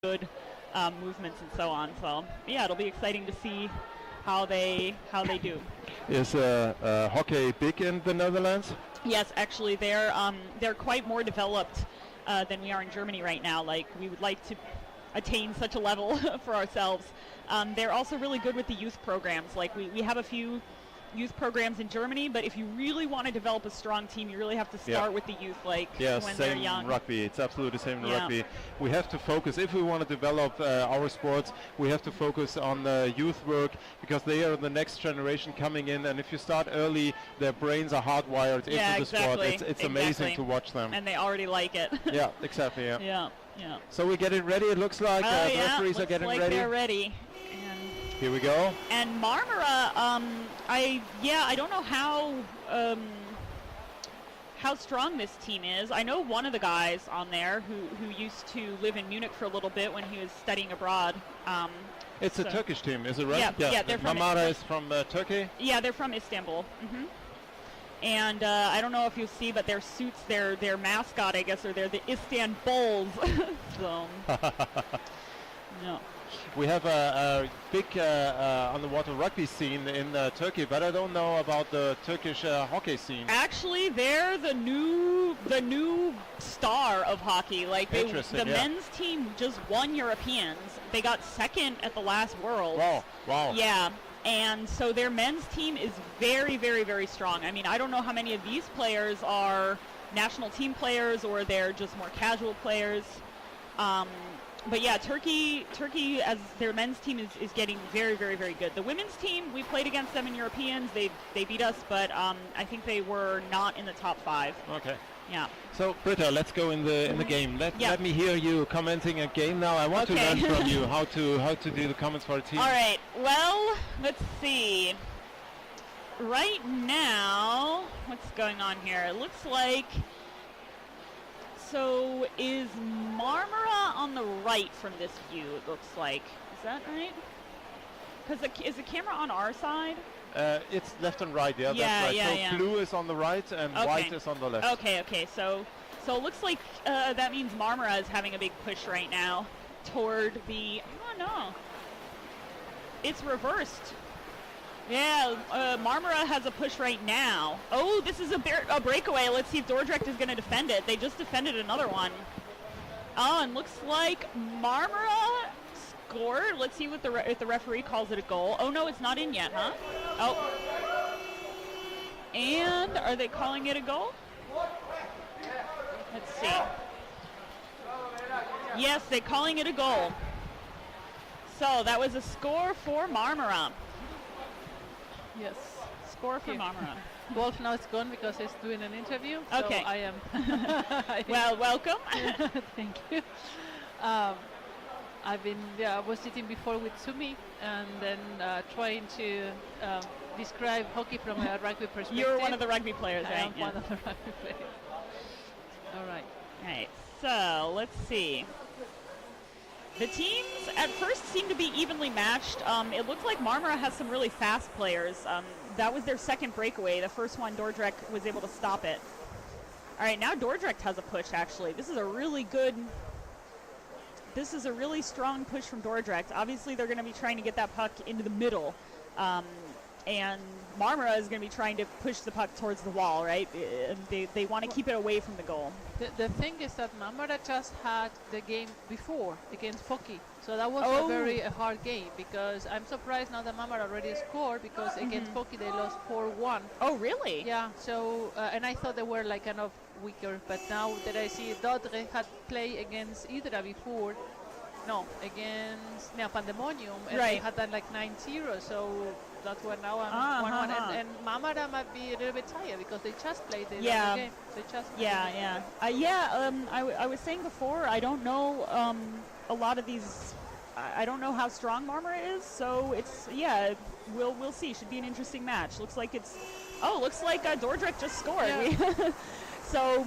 good movements and so on. So yeah, it'll be exciting to see how they do. Is hockey big in the Netherlands? Yes, actually, they're quite more developed than we are in Germany right now. Like, we would like to attain such a level for ourselves. They're also really good with the youth programs. Like, we have a few youth programs in Germany, but if you really want to develop a strong team, you really have to start with the youth, like when they're young. Same rugby. It's absolutely the same in rugby. We have to focus, if we want to develop our sports, we have to focus on the youth work, because they are the next generation coming in, and if you start early, their brains are hardwired into the sport. It's amazing to watch them. And they already like it. Yeah, exactly. Yeah. So we're getting ready, it looks like. The referees are getting ready. They're ready. Here we go. And Mamara, I don't know how strong this team is. I know one of the guys on there who used to live in Munich for a little bit when he was studying abroad. It's a Turkish team, is it right? Yeah, they're from Mamara is from Turkey? Yeah, they're from Istanbul. And I don't know if you see, but their suits, their mascot, I guess, they're the Istanbuls. So, no. We have a big underwater rugby scene in Turkey, but I don't know about the Turkish hockey scene. Actually, they're the new star of hockey. Like, the men's team just won Europeans. They got second at the last Worlds. Wow. Yeah, and so their men's team is very, very, very strong. I mean, I don't know how many of these players are national team players or they're just more casual players. But yeah, Turkey as their men's team is getting very, very, very good. The women's team, we played against them in Europeans. They beat us, but I think they were not in the top 5. Okay. Yeah. So Britta, let's go in the game. Let me hear you commenting a game now. I want to learn from you how to do the comments for a team. All right. Well, let's see. Right now, what's going on here? It looks like. So is Mamara on the right from this view, it looks like. Is that right? Because is the camera on our side? It's left and right, that's right. So blue is on the right and white is on the left. Okay. So it looks like that means Mamara is having a big push right now toward the, oh no. It's reversed. Yeah, Mamara has a push right now. Oh, this is a breakaway. Let's see if Dordrecht is going to defend it. They just defended another one. Oh, and looks like Mamara scored. Let's see what if the referee calls it a goal. Oh, no, it's not in yet, huh? Oh. And are they calling it a goal? Let's see. Yes, they're calling it a goal. So that was a score for Mamara. Yes. Score for Mamara. Wolf now is gone because he's doing an interview. Okay. So I am. Well, welcome. Thank you. I was sitting before with Sumi and then trying to describe hockey from a rugby perspective. You're one of the rugby players, right? I am one of the rugby players. All right. All right. So let's see. The teams at first seem to be evenly matched. It looks like Mamara has some really fast players. That was their second breakaway. The first one, Dordrecht was able to stop it. All right, now Dordrecht has a push, actually. This is a really strong push from Dordrecht. Obviously, they're going to be trying to get that puck into the middle. And Mamara is going to be trying to push the puck towards the wall, right? They want to keep it away from the goal. The thing is that Mamara just had the game before against Foki. So that was a very hard game, because I'm surprised now that Mamara already scored, because against Foki they lost 4-1. Oh, really? Yeah, so, and I thought they were like kind of weaker, but now that I see Dordrecht had played against Hydra before, against Pandemonium, and they had that like 9-0, so that's what now I'm 1-1. And Mamara might be a little bit tired because they just played the game. They just I was saying before, I don't know a lot of these. I don't know how strong Mamara is, so it's we'll see. Should be an interesting match. Looks like Dordrecht just scored. Yeah. So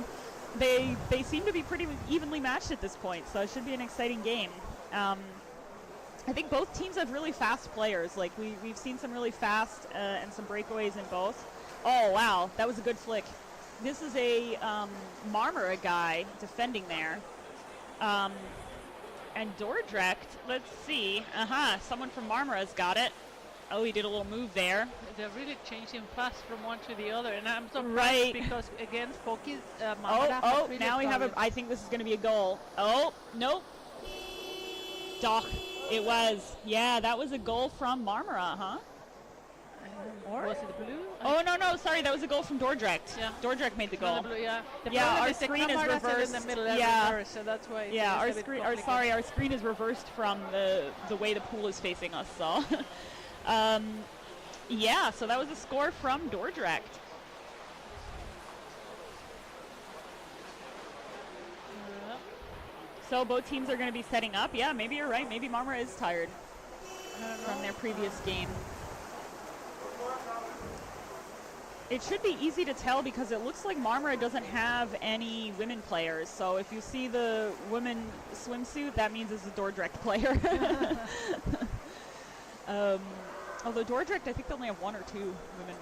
they seem to be pretty evenly matched at this point, so it should be an exciting game. I think both teams have really fast players. Like we've seen some really fast and some breakaways in both. Oh wow, that was a good flick. This is a Mamara guy defending there. And Dordrecht, let's see. Someone from Marmara's got it. Oh, he did a little move there. They're really changing fast from one to the other, and I'm surprised Right. because against Foki, Mamara Oh, has really now we have a, started. I think this is going to be a goal. Oh, nope. Doch, it was. Yeah, that was a goal from Marmara, huh? Or? Was it blue? Oh, no, sorry, that was a goal from Dordrecht. Yeah. Dordrecht made the No, goal. blue, yeah. The Yeah, problem our is the screen is cameras are reversed. in the middle, they're Yeah. reversed, so that's why. Yeah, it's a bit complicated. our screen is reversed from the way the pool is facing us, so. Yeah, so that was a score from Dordrecht. So both teams are going to be setting up. Yeah, maybe you're right. Maybe Mamara is tired from their previous game. It should be easy to tell because it looks like Marmara doesn't have any women players. So if you see the women swimsuit, that means it's a Dordrecht player. Although Dordrecht, I think they only have one or two women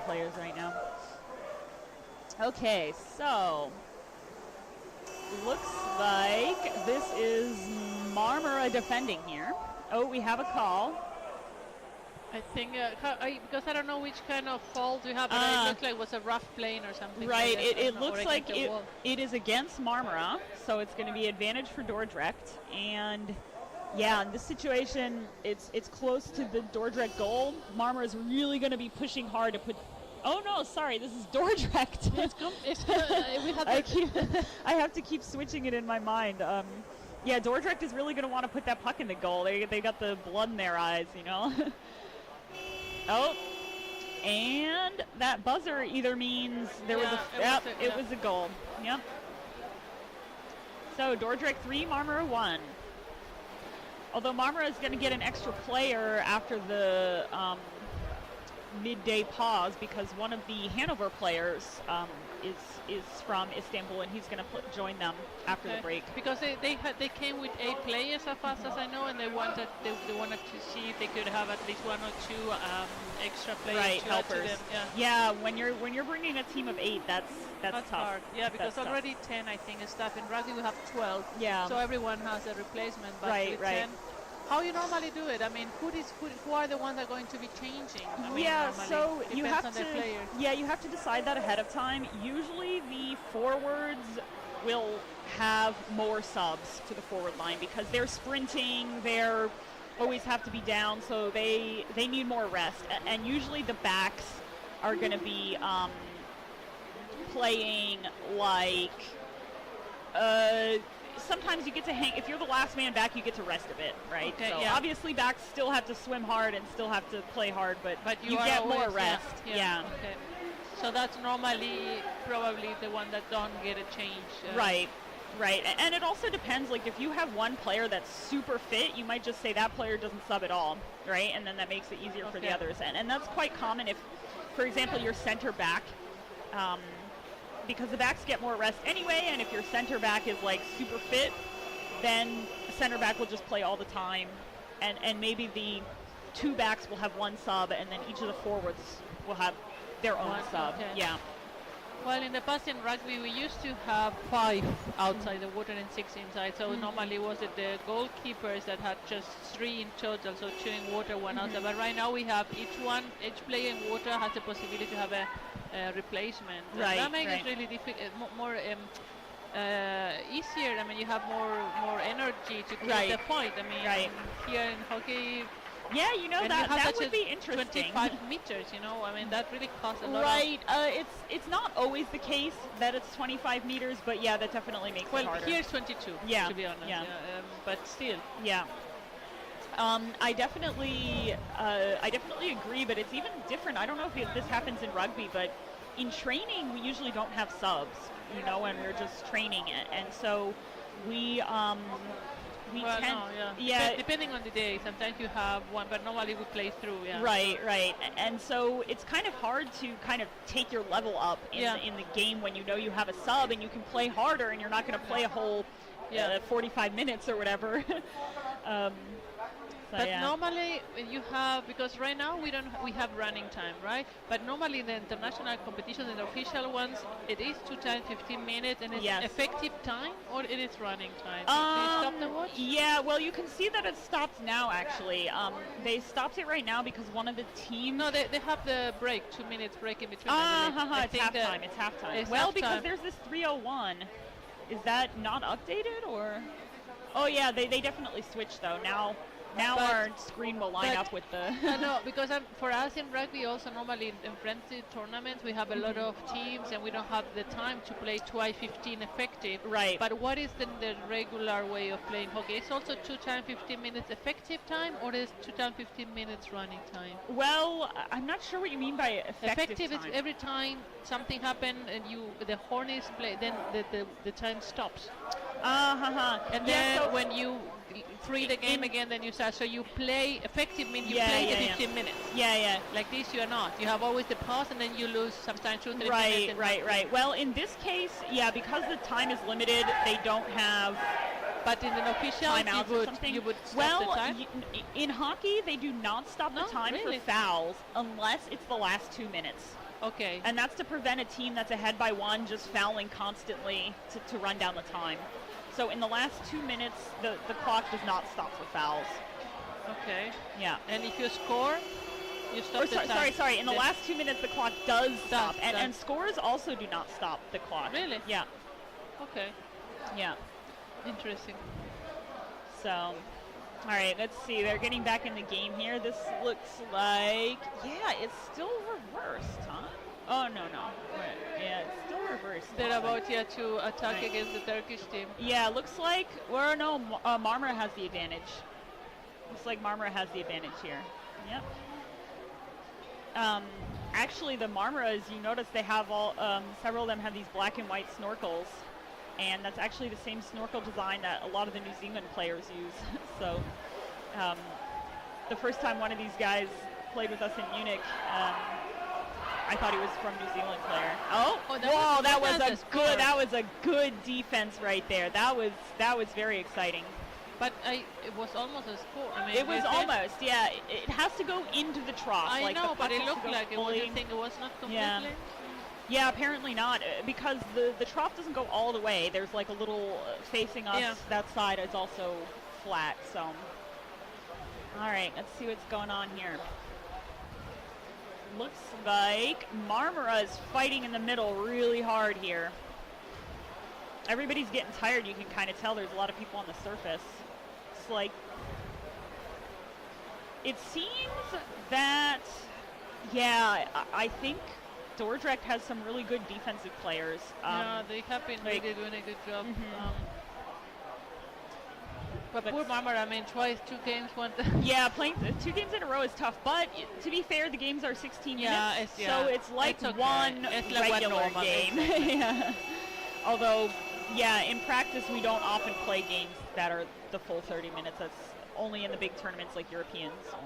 players right now. Okay, so looks like this is Marmara defending here. Oh, we have a call. I think, because I don't know which kind of fault you have, but it looked like it was a rough plane or something. Right, like that, it or looks like against the wall. it is against Marmara, so it's going to be advantage for Dordrecht. And yeah, in this situation, it's close to the Dordrecht goal. Marmara is really going to be pushing hard to put. Oh no, sorry, this is Dordrecht. We have I have to keep switching it in my mind. Yeah, Dordrecht is really going to want to put that puck in the goal. They got the blood in their eyes, you know. Oh, and that buzzer either means there was it was a goal. Yep. So Dordrecht 3, Marmara 1. Although Marmara is going to get an extra player after the midday pause because one of the Hanover players is from Istanbul and he's going to join them after the break. Because they came with 8 players as fast as I know, and they wanted to see if they could have at least 1 or 2 extra players. Right, to add to helpers. them. Yeah, when you're bringing a team of 8, that's tough. Hard. Yeah, because That's already 10 I think is staff. In rugby we have 12. Yeah. So everyone has a replacement. But Right, with right. 10, how you normally do it? I mean, who are the ones that are going to be changing? I mean, Yeah, normally, so you depends have on the to player. you have to decide that ahead of time. Usually the forwards will have more subs to the forward line because they're sprinting, they're always have to be down, so they need more rest. And usually the backs are going to be playing like sometimes you get to hang. If you're the last man back, you get to rest a bit, right? Okay, so yeah. obviously backs still have to swim hard and still have to play hard, but you are get more always- rest. Yeah. Okay. So that's normally probably the one that don't get a change. Right. And it also depends, like if you have one player that's super fit, you might just say that player doesn't sub at all, right? And then that makes it easier for the Okay. others. And that's quite common if, for example, your center back, because the backs get more rest anyway, and if your center back is like super fit, then the center back will just play all the time. And maybe the 2 backs will have 1 sub, and then each of the forwards will have their own One, sub. okay. Yeah. Well, in the past in rugby, we used to have 5 outside the water and 6 inside. So normally was it the goalkeepers that had just 3 in total, so 2 in water, 1 outside. But right now we have each player in water has the possibility to have a replacement. And Right, that makes right. it really difficult, more easier. I mean, you have more energy to create Right. the point. I mean, Right. here in hockey. Yeah, you know, And that you have that such would a be interesting. 25 meters, you know. I mean, that really costs a lot. Right. It's not always the case that it's 25 meters, but yeah, that definitely makes it Well, harder. here's 22. Yeah, To be honest. yeah. But still. Yeah. I definitely agree, but it's even different. I don't know if this happens in rugby, but in training we usually don't have subs, you know, and we're just training it, and so we Well, tend, no, yeah. yeah. Depending on the day, sometimes you have one, but normally we play through. Yeah. Right. And so it's kind of hard to kind of take your level up in the game when you know you have a sub and you can play harder and you're not going to play a whole Yeah. 45 minutes or whatever. um, so But yeah. normally you have, because right now we have running time, right? But normally in the international competitions and the official ones, it is 2 times 15 minutes, and it's Yes. effective time, or it is running time. Do you stop the watch? Yeah, well, you can see that it stopped now, actually. They stopped it right now because one of the teams... No, they have the break, 2 minutes break in between. I believe. It's halftime, it's halftime. it's Well, halftime. because there's this 3:01. Is that not updated, or... Oh, yeah, they definitely switched, though. Now But- our screen will line up with the... No, because for us in rugby, also normally in friendly tournaments, we have a lot of teams and we don't have the time to play twice 15 effective. Right. But what is then the regular way of playing hockey? It's also 2 times 15 minutes effective time, or is 2 times 15 minutes running time? Well, I'm not sure what you mean by effective Is time. every time something happens and the horn is played, then the time stops. And then so when you free the game again, then you start. So you play effective means you Yeah, play yeah, the yeah. 15 minutes. Yeah. Like this, you are not. You have always the pause, and then you lose sometimes 2-3 minutes. Right, and right. Well, in this case, yeah, because the time is limited, they don't have But in an official, timeouts or something. you would stop well, the time. in hockey, they do not stop No, the time really? for fouls unless it's the last 2 minutes. Okay. And that's to prevent a team that's ahead by one just fouling constantly to run down the time. So in the last 2 minutes, the clock does not stop for fouls. Okay. Yeah. And if you score, you stop Or the time. sorry. In the Then- last 2 minutes, the clock does stop. And does. scores also do not stop the clock. Really? Yeah. Okay. Yeah. Interesting. So, all right, let's see. They're getting back in the game here. This looks like, yeah, it's still reversed, huh? Oh, no. Wait, yeah, it's still reversed. They're about to attack Right. against the Turkish team. Yeah, looks like, well, no, Mamara has the advantage. Looks like Mamara has the advantage here. Yep. Actually, the Marmaras, you notice they have several of them have these black and white snorkels. And that's actually the same snorkel design that a lot of the New Zealand players use. So the first time one of these guys played with us in Munich, I thought he was from New Zealand player. That was a good defense right there. That was very exciting. But it was almost a score. I mean, It was almost, yeah. It has to go into the trough. I like know, the but puck it has to looked go like it. fully- You think it was not completely? Yeah. Yeah, apparently not, because the trough doesn't go all the way. There's like a little facing us. Yeah. That side is also flat. So, all right, let's see what's going on here. Looks like Marmara is fighting in the middle really hard here. Everybody's getting tired. You can kind of tell. There's a lot of people on the surface. It's like it seems that, yeah, I think Dordrecht has some really good defensive players. Yeah, they have been like- really doing a good job. Mhm. But poor Mamara, I mean, twice, 2 games, one. Yeah, playing 2 games in a row is tough. But to be fair, the games are 16 Yeah, minutes, it's- so yeah, it's like it's okay. one It's like one regular normal, game. exactly. Yeah. Although, yeah, in practice we don't often play games that are the full 30 minutes. That's only in the big tournaments like Europeans or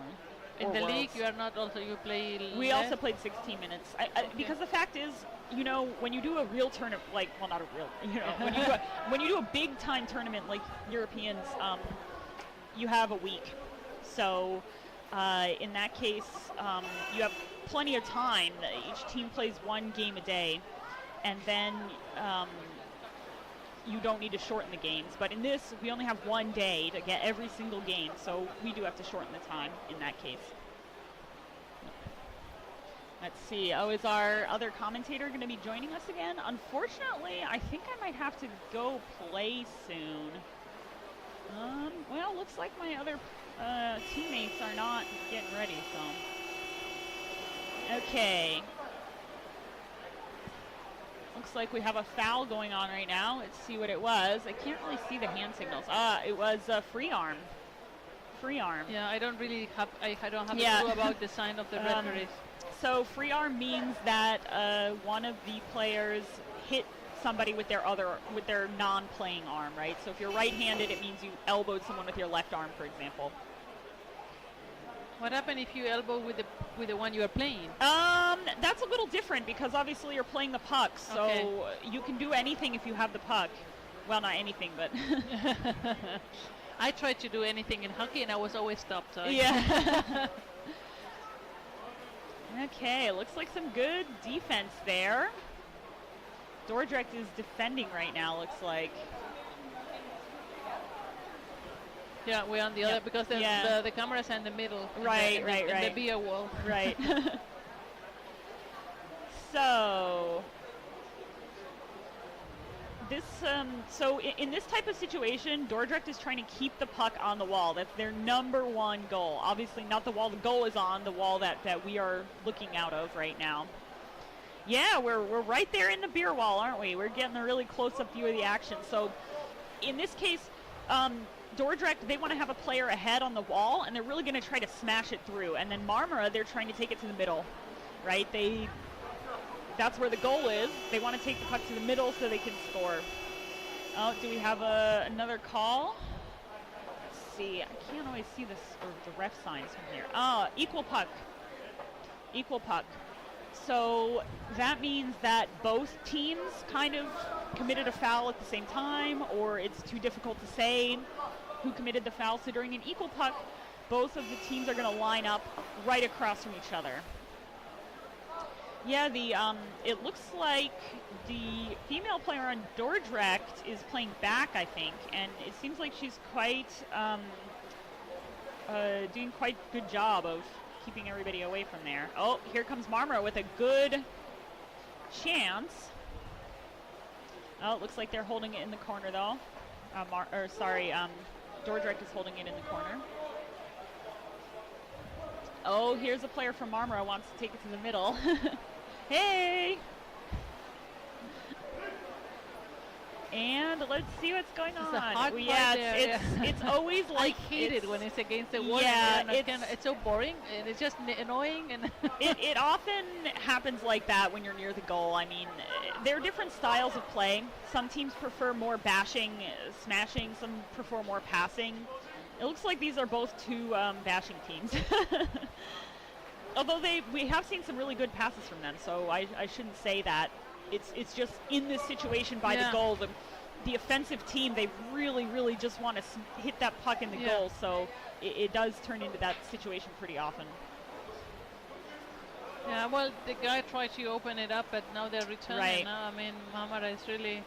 In the league, Worlds. you are not also, you play. We less? also played 16 minutes. Because the fact is, you know, when you do a real tournament, like, well, not a real, you know, when you do a big time tournament like Europeans, you have a week. So in that case, you have plenty of time. Each team plays 1 game a day, and then you don't need to shorten the games. But in this, we only have 1 day to get every single game, so we do have to shorten the time in that case. Let's see. Oh, is our other commentator going to be joining us again? Unfortunately, I think I might have to go play soon. Well, looks like my other teammates are not getting ready, so. Okay. Looks like we have a foul going on right now. Let's see what it was. I can't really see the hand signals. It was a free arm. Free arm. Yeah, I don't really have. I don't have Yeah. a clue about the sign of the referees. So free arm means that one of the players hit somebody with their non-playing arm, right? So if you're right-handed, it means you elbowed someone with your left arm, for example. What happened if you elbow with the one you are playing? That's a little different because obviously you're playing the puck, so Okay. you can do anything if you have the puck. Well, not anything, but I tried to do anything in hockey and I was always stopped. So yeah. Okay, looks like some good defense there. Dordrecht is defending right now, looks like. Yeah, we're on the other because the cameras are in the middle. Right, in the beer wall. Right. So this in this type of situation, Dordrecht is trying to keep the puck on the wall. That's their number one goal. Obviously not the wall the goal is on, the wall that we are looking out of right now. Yeah, we're right there in the beer wall, aren't we? We're getting a really close-up view of the action. So in this case, Dordrecht, they want to have a player ahead on the wall, and they're really going to try to smash it through. And then Mamara, they're trying to take it to the middle, right? That's where the goal is. They want to take the puck to the middle so they can score. Oh, do we have another call? Let's see. I can't always see this, or the ref signs from here. Oh, equal puck. Equal puck. So that means that both teams kind of committed a foul at the same time, or it's too difficult to say who committed the foul. So during an equal puck, both of the teams are going to line up right across from each other. Yeah, it looks like the female player on Dordrecht is playing back, I think, and it seems like she's quite doing quite good job of keeping everybody away from there. Oh, here comes Mamara with a good chance. Oh, it looks like they're holding it in the corner though. Dordrecht is holding it in the corner. Oh, here's a player from Mamara wants to take it to the middle. Hey! And let's see what's going on. It's a hard part it's always like I hate it when it's against the wall. Yeah, it's so boring and it's just annoying. And it often happens like that when you're near the goal. I mean, there are different styles of play. Some teams prefer more bashing, smashing. Some prefer more passing. It looks like these are both two bashing teams. Although we have seen some really good passes from them, so I shouldn't say that. It's just in this situation by the goal, the offensive team, they really just want to hit that puck in the goal, so it does turn into that situation pretty often. Yeah, well, the guy tried to open it up, but now they're returning. Right. Now, I mean, Mamara is really...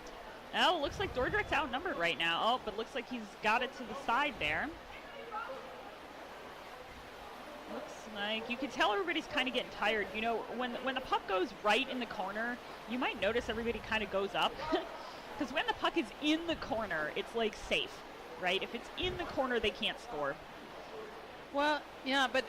Oh, it looks like Dordrecht's outnumbered right now. Oh, but looks like he's got it to the side there. Looks like you can tell everybody's kind of getting tired. You know, when the puck goes right in the corner, you might notice everybody kind of goes up. Because when the puck is in the corner, it's like safe, right? If it's in the corner, they can't score. Well, yeah, but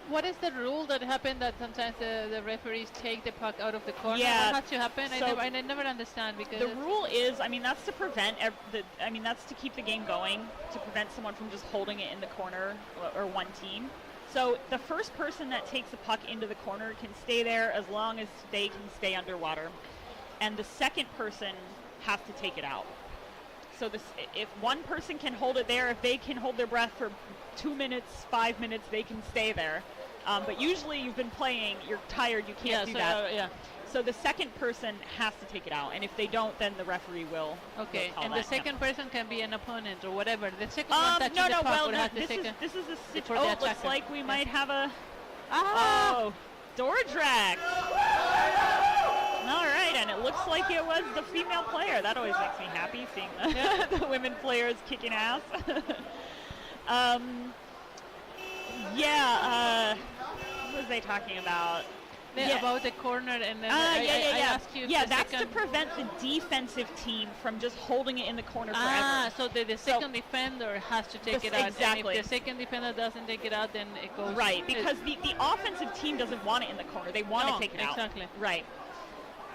what is the rule that happened that sometimes the referees take the puck out of the corner? Yeah, what has to happen? so I never understand because the rule is, I mean, that's to prevent that's to keep the game going, to prevent someone from just holding it in the corner or one team. So the first person that takes the puck into the corner can stay there as long as they can stay underwater, and the second person has to take it out. So if one person can hold it there, if they can hold their breath for 2 minutes, 5 minutes, they can stay there. But usually you've been playing, you're tired, you can't do that. So the second person has to take it out, and if they don't, then the referee will. Okay, will and the second person can be an opponent or whatever. The second one touches no, the puck well, or no, has the this second. is a situation. for the Oh, it looks attacker. like we might have a. Ah! Oh, Dordrecht. All right, and it looks like it was the female player. That always makes me happy, seeing the women players kicking ass. What was they talking about? About the corner, and then I ask you. Yeah, that's to prevent the defensive team from just holding it in the corner forever. So the second defender has to take it out. Exactly. And if the second defender doesn't take it out, then it goes. Right, because the offensive team doesn't want it in the corner. They want to take it out. Exactly. Right.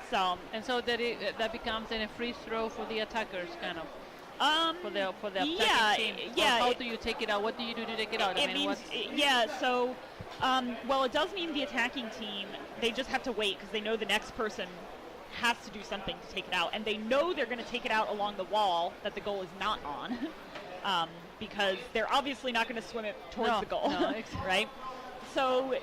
So that becomes then a free throw for the attackers, kind of. For the attacking team. Yeah. Or how do you take it out? What do you do to take it out? So, well, it does mean the attacking team, they just have to wait because they know the next person has to do something to take it out, and they know they're going to take it out along the wall that the goal is not on, because they're obviously not going to swim it towards the goal, right? So,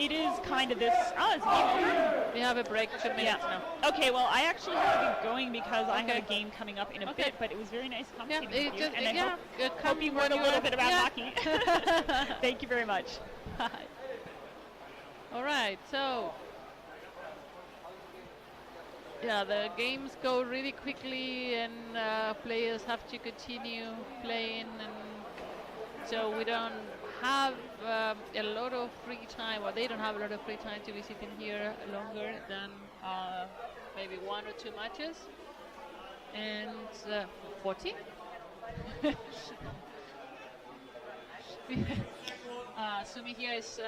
It is kind of this. Oh, it's game over. We have a break, 2 minutes now. Okay, well, I actually have to be going because I have Okay. a game coming up in a Okay. bit, but it was very nice Yeah, commentating it with you. just, And I yeah, hope you learned a little bit about hockey. Thank you very much. All right, so yeah, the games go really quickly, and players have to continue playing, and so we don't have a lot of free time, or they don't have a lot of free time to be sitting here longer than maybe 1 or 2 matches. And 40? Sumi here is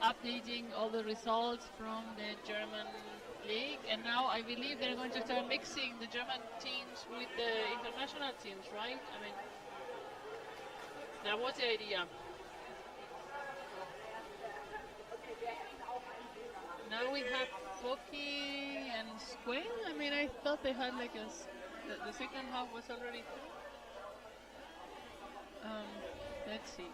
updating all the results from the German league, and now I believe they're going to start mixing the German teams with the international teams, right? I mean, that was the idea. Now we have hockey and square. I mean, I thought they had like the second half was already through. Let's see.